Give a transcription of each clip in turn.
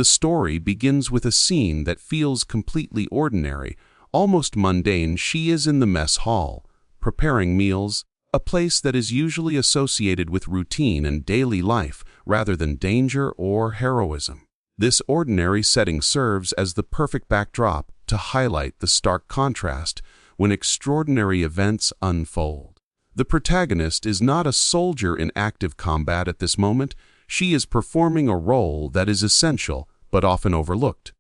The story begins with a scene that feels completely ordinary, almost mundane. She is in the mess hall, preparing meals, a place that is usually associated with routine and daily life rather than danger or heroism. This ordinary setting serves as the perfect backdrop to highlight the stark contrast when extraordinary events unfold. The protagonist is not a soldier in active combat at this moment. She is performing a role that is essential but often overlooked.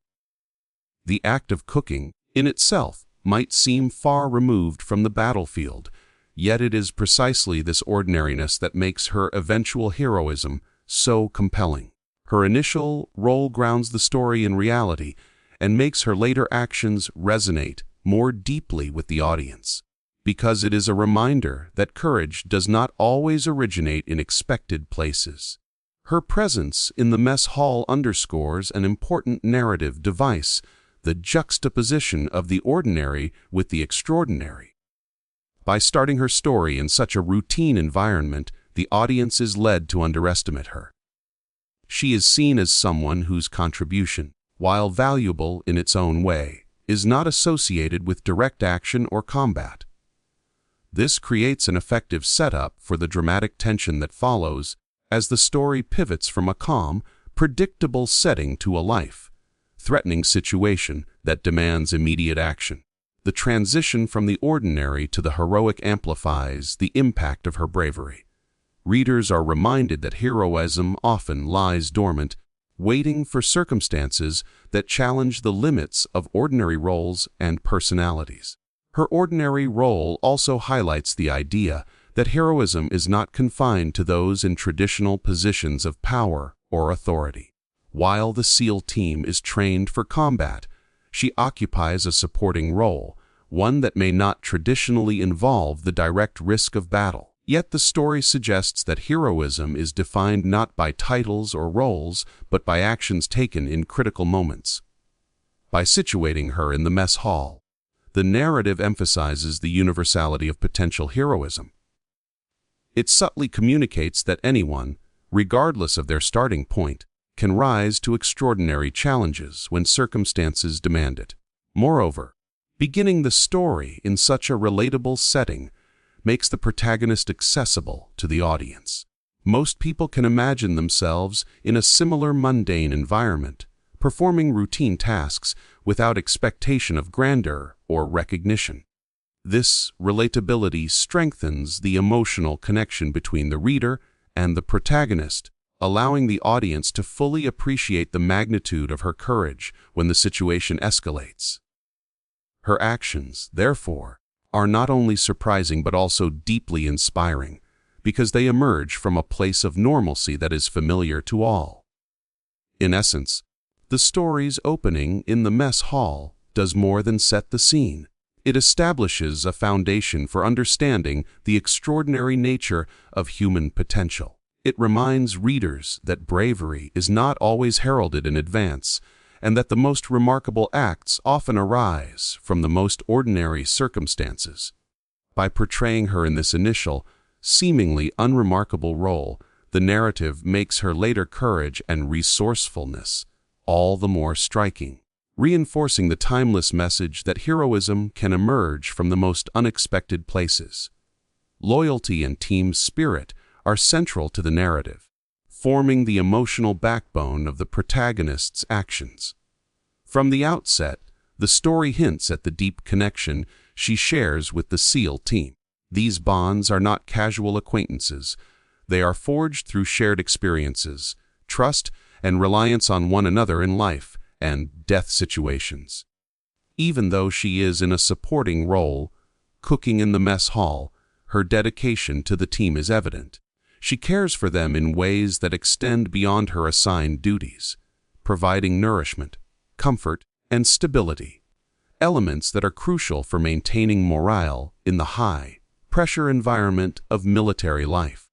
The act of cooking, in itself, might seem far removed from the battlefield, yet it is precisely this ordinariness that makes her eventual heroism so compelling. Her initial role grounds the story in reality and makes her later actions resonate more deeply with the audience, because it is a reminder that courage does not always originate in expected places. Her presence in the mess hall underscores an important narrative device, the juxtaposition of the ordinary with the extraordinary. By starting her story in such a routine environment, the audience is led to underestimate her. She is seen as someone whose contribution, while valuable in its own way, is not associated with direct action or combat. This creates an effective setup for the dramatic tension that follows as the story pivots from a calm, predictable setting to a life-threatening situation that demands immediate action. The transition from the ordinary to the heroic amplifies the impact of her bravery. Readers are reminded that heroism often lies dormant, waiting for circumstances that challenge the limits of ordinary roles and personalities. Her ordinary role also highlights the idea that heroism is not confined to those in traditional positions of power or authority. While the SEAL team is trained for combat, she occupies a supporting role, one that may not traditionally involve the direct risk of battle. Yet the story suggests that heroism is defined not by titles or roles, but by actions taken in critical moments. By situating her in the mess hall, the narrative emphasizes the universality of potential heroism. It subtly communicates that anyone, regardless of their starting point, can rise to extraordinary challenges when circumstances demand it. Moreover, beginning the story in such a relatable setting makes the protagonist accessible to the audience. Most people can imagine themselves in a similar mundane environment, performing routine tasks without expectation of grandeur or recognition. This relatability strengthens the emotional connection between the reader and the protagonist, allowing the audience to fully appreciate the magnitude of her courage when the situation escalates. Her actions, therefore, are not only surprising but also deeply inspiring, because they emerge from a place of normalcy that is familiar to all. In essence, the story's opening in the mess hall does more than set the scene. It establishes a foundation for understanding the extraordinary nature of human potential. It reminds readers that bravery is not always heralded in advance, and that the most remarkable acts often arise from the most ordinary circumstances. By portraying her in this initial, seemingly unremarkable role, the narrative makes her later courage and resourcefulness all the more striking, reinforcing the timeless message that heroism can emerge from the most unexpected places. Loyalty and team spirit are central to the narrative, forming the emotional backbone of the protagonist's actions. From the outset, the story hints at the deep connection she shares with the SEAL team. These bonds are not casual acquaintances. They are forged through shared experiences, trust, and reliance on one another in life and death situations. Even though she is in a supporting role, cooking in the mess hall, her dedication to the team is evident. She cares for them in ways that extend beyond her assigned duties, providing nourishment, comfort, and stability, elements that are crucial for maintaining morale in the high-pressure environment of military life.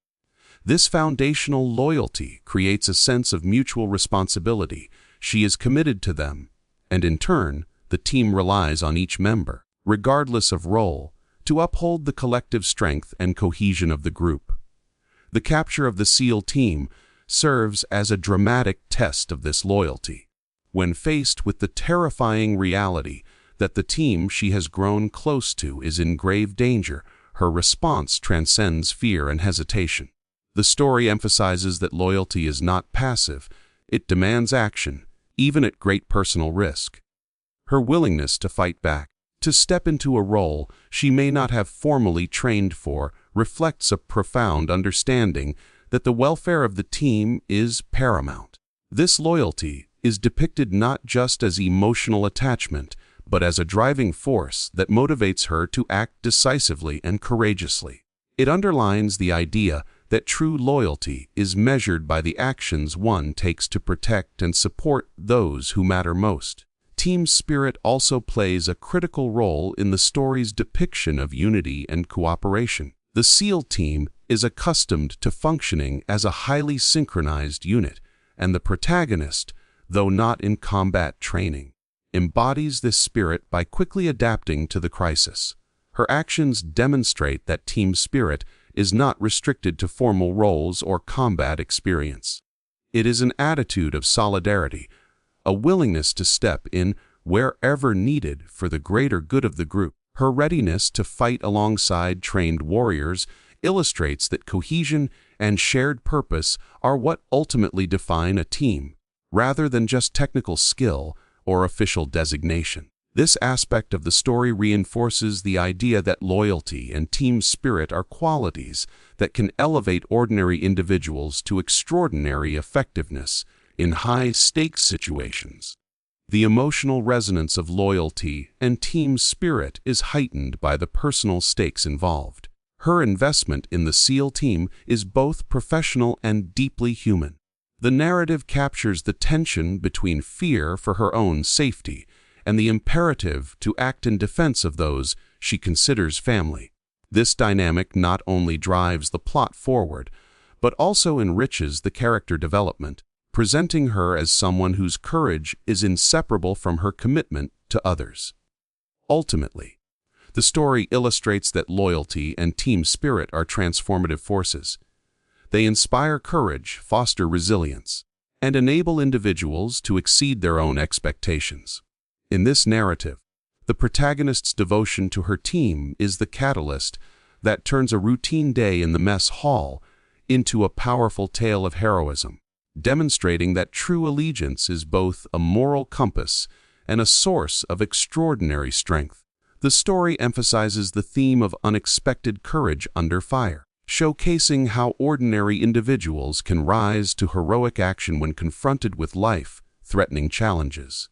This foundational loyalty creates a sense of mutual responsibility. She is committed to them, and in turn, the team relies on each member, regardless of role, to uphold the collective strength and cohesion of the group. The capture of the SEAL team serves as a dramatic test of this loyalty. When faced with the terrifying reality that the team she has grown close to is in grave danger, her response transcends fear and hesitation. The story emphasizes that loyalty is not passive, it demands action, even at great personal risk. Her willingness to fight back, to step into a role she may not have formally trained for, reflects a profound understanding that the welfare of the team is paramount. This loyalty is depicted not just as emotional attachment, but as a driving force that motivates her to act decisively and courageously. It underlines the idea that true loyalty is measured by the actions one takes to protect and support those who matter most. Team spirit also plays a critical role in the story's depiction of unity and cooperation. The SEAL team is accustomed to functioning as a highly synchronized unit, and the protagonist, though not in combat training, embodies this spirit by quickly adapting to the crisis. Her actions demonstrate that team spirit is not restricted to formal roles or combat experience. It is an attitude of solidarity, a willingness to step in wherever needed for the greater good of the group. Her readiness to fight alongside trained warriors illustrates that cohesion and shared purpose are what ultimately define a team, rather than just technical skill or official designation. This aspect of the story reinforces the idea that loyalty and team spirit are qualities that can elevate ordinary individuals to extraordinary effectiveness in high-stakes situations. The emotional resonance of loyalty and team spirit is heightened by the personal stakes involved. Her investment in the SEAL team is both professional and deeply human. The narrative captures the tension between fear for her own safety and the imperative to act in defense of those she considers family. This dynamic not only drives the plot forward, but also enriches the character development, presenting her as someone whose courage is inseparable from her commitment to others. Ultimately, the story illustrates that loyalty and team spirit are transformative forces. They inspire courage, foster resilience, and enable individuals to exceed their own expectations. In this narrative, the protagonist's devotion to her team is the catalyst that turns a routine day in the mess hall into a powerful tale of heroism, demonstrating that true allegiance is both a moral compass and a source of extraordinary strength. The story emphasizes the theme of unexpected courage under fire, showcasing how ordinary individuals can rise to heroic action when confronted with life-threatening challenges.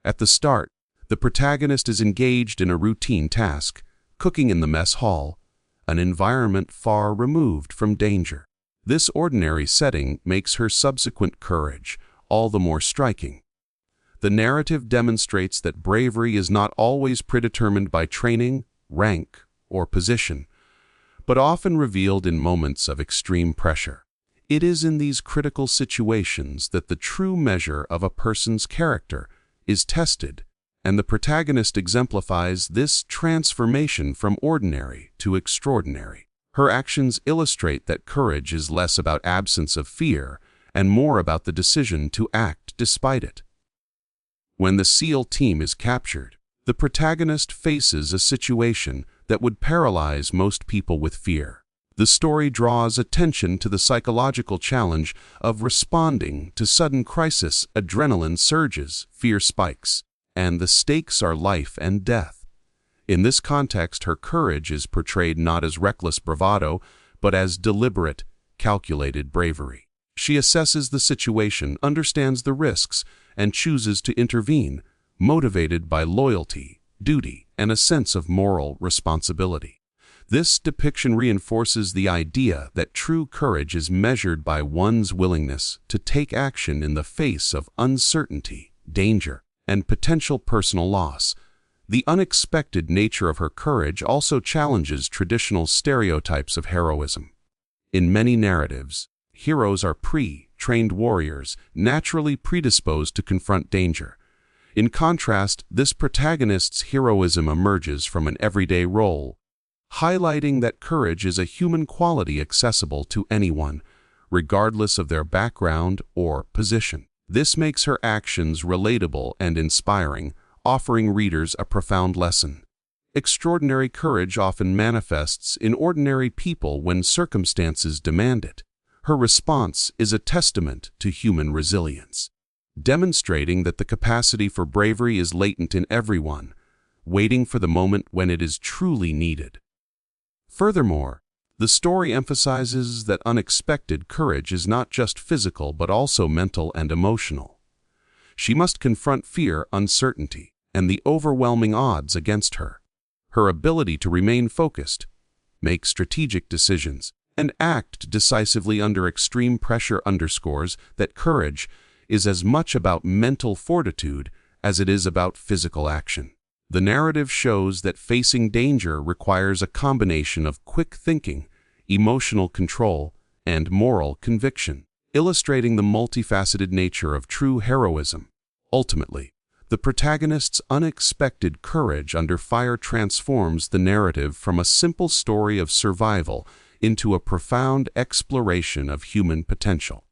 At the start, the protagonist is engaged in a routine task, cooking in the mess hall, an environment far removed from danger. This ordinary setting makes her subsequent courage all the more striking. The narrative demonstrates that bravery is not always predetermined by training, rank, or position, but often revealed in moments of extreme pressure. It is in these critical situations that the true measure of a person's character is tested, and the protagonist exemplifies this transformation from ordinary to extraordinary. Her actions illustrate that courage is less about absence of fear and more about the decision to act despite it. When the SEAL team is captured, the protagonist faces a situation that would paralyze most people with fear. The story draws attention to the psychological challenge of responding to sudden crisis. Adrenaline surges, fear spikes, and the stakes are life and death. In this context, her courage is portrayed not as reckless bravado, but as deliberate, calculated bravery. She assesses the situation, understands the risks, and chooses to intervene, motivated by loyalty, duty, and a sense of moral responsibility. This depiction reinforces the idea that true courage is measured by one's willingness to take action in the face of uncertainty, danger, and potential personal loss. The unexpected nature of her courage also challenges traditional stereotypes of heroism. In many narratives, heroes are pre-trained warriors, naturally predisposed to confront danger. In contrast, this protagonist's heroism emerges from an everyday role, highlighting that courage is a human quality accessible to anyone, regardless of their background or position. This makes her actions relatable and inspiring, offering readers a profound lesson. Extraordinary courage often manifests in ordinary people when circumstances demand it. Her response is a testament to human resilience, demonstrating that the capacity for bravery is latent in everyone, waiting for the moment when it is truly needed. Furthermore, the story emphasizes that unexpected courage is not just physical but also mental and emotional. She must confront fear, uncertainty, and the overwhelming odds against her. Her ability to remain focused, make strategic decisions, and act decisively under extreme pressure underscores that courage is as much about mental fortitude as it is about physical action. The narrative shows that facing danger requires a combination of quick thinking, emotional control, and moral conviction, illustrating the multifaceted nature of true heroism. Ultimately, the protagonist's unexpected courage under fire transforms the narrative from a simple story of survival into a profound exploration of human potential.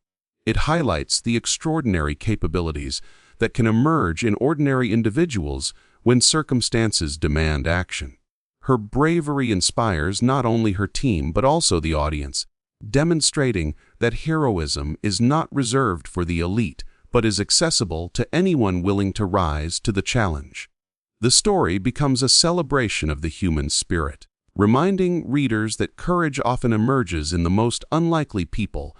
It highlights the extraordinary capabilities that can emerge in ordinary individuals when circumstances demand action. Her bravery inspires not only her team but also the audience, demonstrating that heroism is not reserved for the elite but is accessible to anyone willing to rise to the challenge. The story becomes a celebration of the human spirit, reminding readers that courage often emerges in the most unlikely people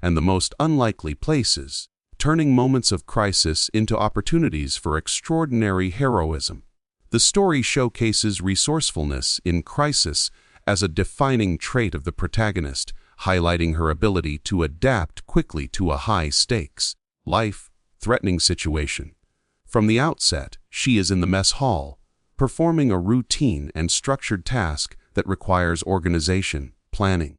and the most unlikely places, turning moments of crisis into opportunities for extraordinary heroism. The story showcases resourcefulness in crisis as a defining trait of the protagonist, highlighting her ability to adapt quickly to a high-stakes, life-threatening situation. From the outset, she is in the mess hall, performing a routine and structured task that requires organization, planning,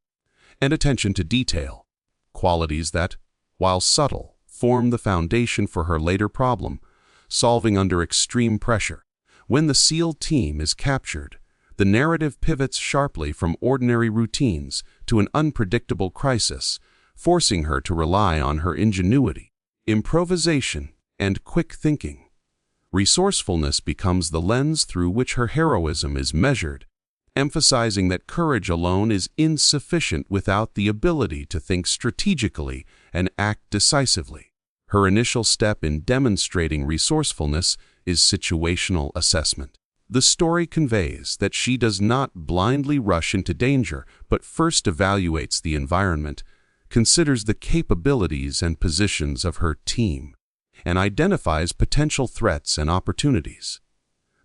and attention to detail, qualities that, while subtle, form the foundation for her later problem-solving under extreme pressure. When the SEAL team is captured, the narrative pivots sharply from ordinary routines to an unpredictable crisis, forcing her to rely on her ingenuity, improvisation, and quick thinking. Resourcefulness becomes the lens through which her heroism is measured, emphasizing that courage alone is insufficient without the ability to think strategically and act decisively. Her initial step in demonstrating resourcefulness is situational assessment. The story conveys that she does not blindly rush into danger, but first evaluates the environment, considers the capabilities and positions of her team, and identifies potential threats and opportunities.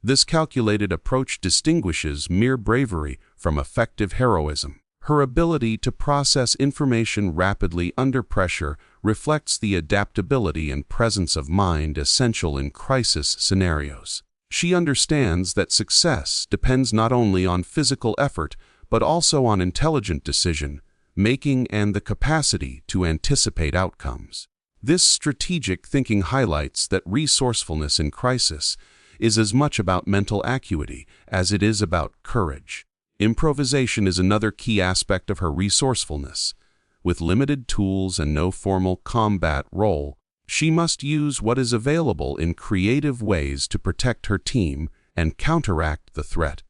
This calculated approach distinguishes mere bravery from effective heroism. Her ability to process information rapidly under pressure reflects the adaptability and presence of mind essential in crisis scenarios. She understands that success depends not only on physical effort, but also on intelligent decision-making and the capacity to anticipate outcomes. This strategic thinking highlights that resourcefulness in crisis is as much about mental acuity as it is about courage. Improvisation is another key aspect of her resourcefulness. With limited tools and no formal combat role, she must use what is available in creative ways to protect her team and counteract the threat.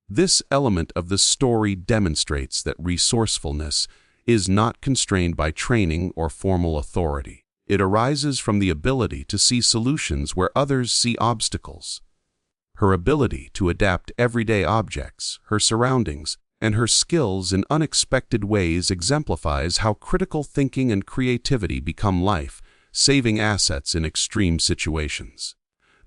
This element of the story demonstrates that resourcefulness is not constrained by training or formal authority. It arises from the ability to see solutions where others see obstacles. Her ability to adapt everyday objects, her surroundings, and her skills in unexpected ways exemplifies how critical thinking and creativity become life-saving assets in extreme situations.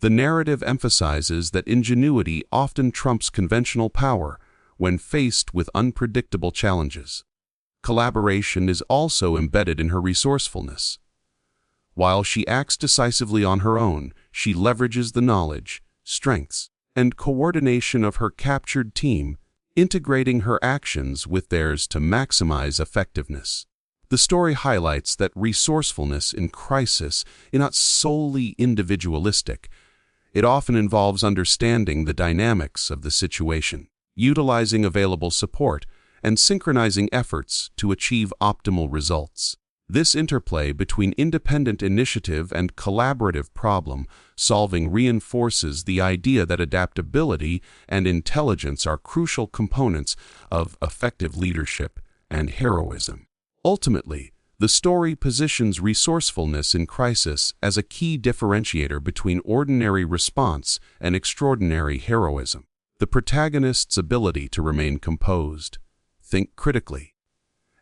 The narrative emphasizes that ingenuity often trumps conventional power when faced with unpredictable challenges. Collaboration is also embedded in her resourcefulness. While she acts decisively on her own, she leverages the knowledge, strengths, and coordination of her captured team, integrating her actions with theirs to maximize effectiveness. The story highlights that resourcefulness in crisis is not solely individualistic. It often involves understanding the dynamics of the situation, utilizing available support, and synchronizing efforts to achieve optimal results. This interplay between independent initiative and collaborative problem-solving reinforces the idea that adaptability and intelligence are crucial components of effective leadership and heroism. Ultimately, the story positions resourcefulness in crisis as a key differentiator between ordinary response and extraordinary heroism. The protagonist's ability to remain composed, think critically,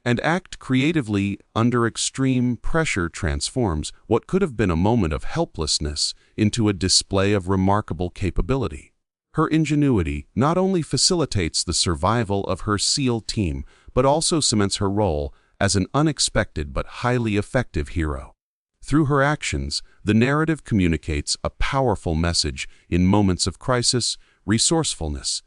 and act creatively under extreme pressure transforms what could have been a moment of helplessness into a display of remarkable capability. Her ingenuity not only facilitates the survival of her SEAL team, but also cements her role as an unexpected but highly effective hero. Through her actions, the narrative communicates a powerful message in moments of crisis, resourcefulness,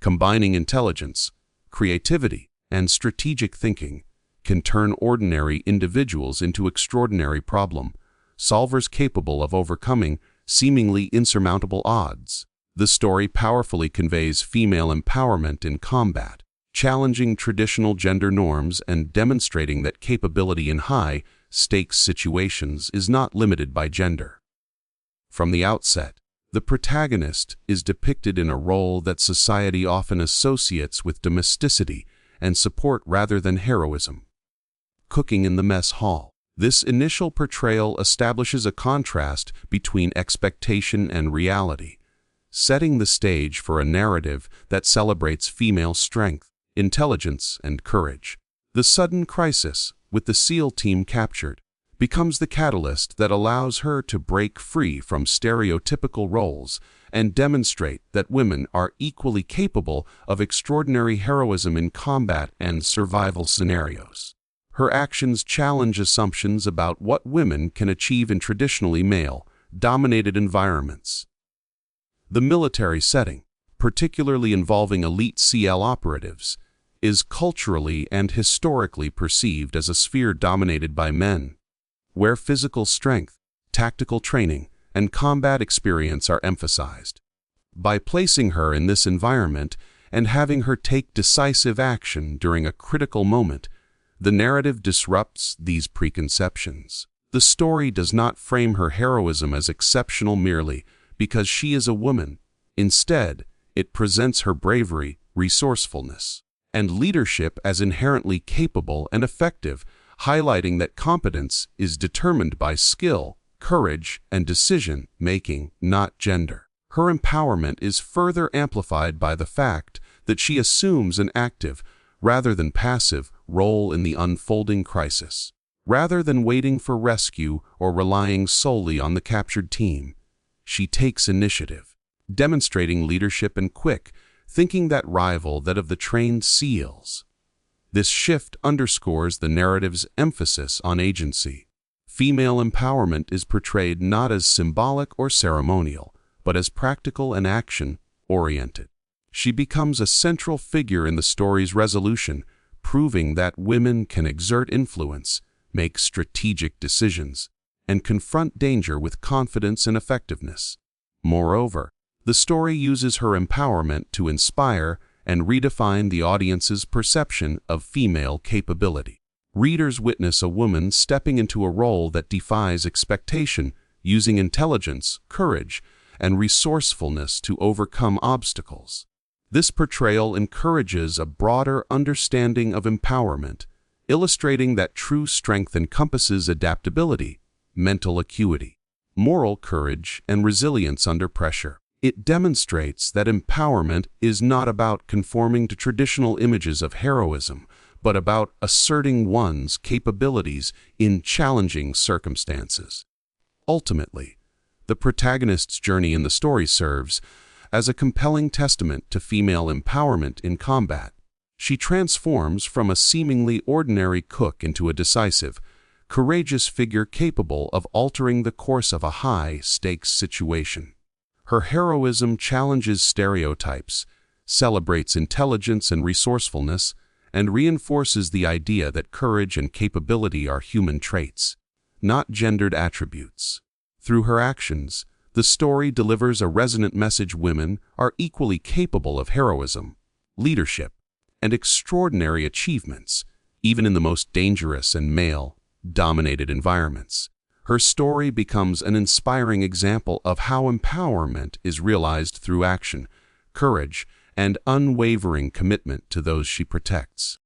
combining intelligence, creativity, and strategic thinking can turn ordinary individuals into extraordinary problem-solvers capable of overcoming seemingly insurmountable odds. The story powerfully conveys female empowerment in combat, challenging traditional gender norms and demonstrating that capability in high-stakes situations is not limited by gender. From the outset, the protagonist is depicted in a role that society often associates with domesticity and support rather than heroism. Cooking in the mess hall. This initial portrayal establishes a contrast between expectation and reality, setting the stage for a narrative that celebrates female strength, intelligence, and courage. The sudden crisis, with the SEAL team captured, becomes the catalyst that allows her to break free from stereotypical roles and demonstrate that women are equally capable of extraordinary heroism in combat and survival scenarios. Her actions challenge assumptions about what women can achieve in traditionally male-dominated environments. The military setting, particularly involving elite CL operatives, is culturally and historically perceived as a sphere dominated by men, where physical strength, tactical training, and combat experience are emphasized. By placing her in this environment and having her take decisive action during a critical moment, the narrative disrupts these preconceptions. The story does not frame her heroism as exceptional merely because she is a woman. Instead, it presents her bravery, resourcefulness, and leadership as inherently capable and effective, highlighting that competence is determined by skill, courage, and decision-making, not gender. Her empowerment is further amplified by the fact that she assumes an active, rather than passive, role in the unfolding crisis. Rather than waiting for rescue or relying solely on the captured team, she takes initiative, demonstrating leadership and quick thinking that rival that of the trained SEALs. This shift underscores the narrative's emphasis on agency. Female empowerment is portrayed not as symbolic or ceremonial, but as practical and action-oriented. She becomes a central figure in the story's resolution, proving that women can exert influence, make strategic decisions, and confront danger with confidence and effectiveness. Moreover, the story uses her empowerment to inspire and redefine the audience's perception of female capability. Readers witness a woman stepping into a role that defies expectation, using intelligence, courage, and resourcefulness to overcome obstacles. This portrayal encourages a broader understanding of empowerment, illustrating that true strength encompasses adaptability, mental acuity, moral courage, and resilience under pressure. It demonstrates that empowerment is not about conforming to traditional images of heroism, but about asserting one's capabilities in challenging circumstances. Ultimately, the protagonist's journey in the story serves as a compelling testament to female empowerment in combat. She transforms from a seemingly ordinary cook into a decisive, courageous figure capable of altering the course of a high-stakes situation. Her heroism challenges stereotypes, celebrates intelligence and resourcefulness, and reinforces the idea that courage and capability are human traits, not gendered attributes. Through her actions, the story delivers a resonant message: women are equally capable of heroism, leadership, and extraordinary achievements, even in the most dangerous and male dominated environments. Her story becomes an inspiring example of how empowerment is realized through action, courage, and unwavering commitment to those she protects.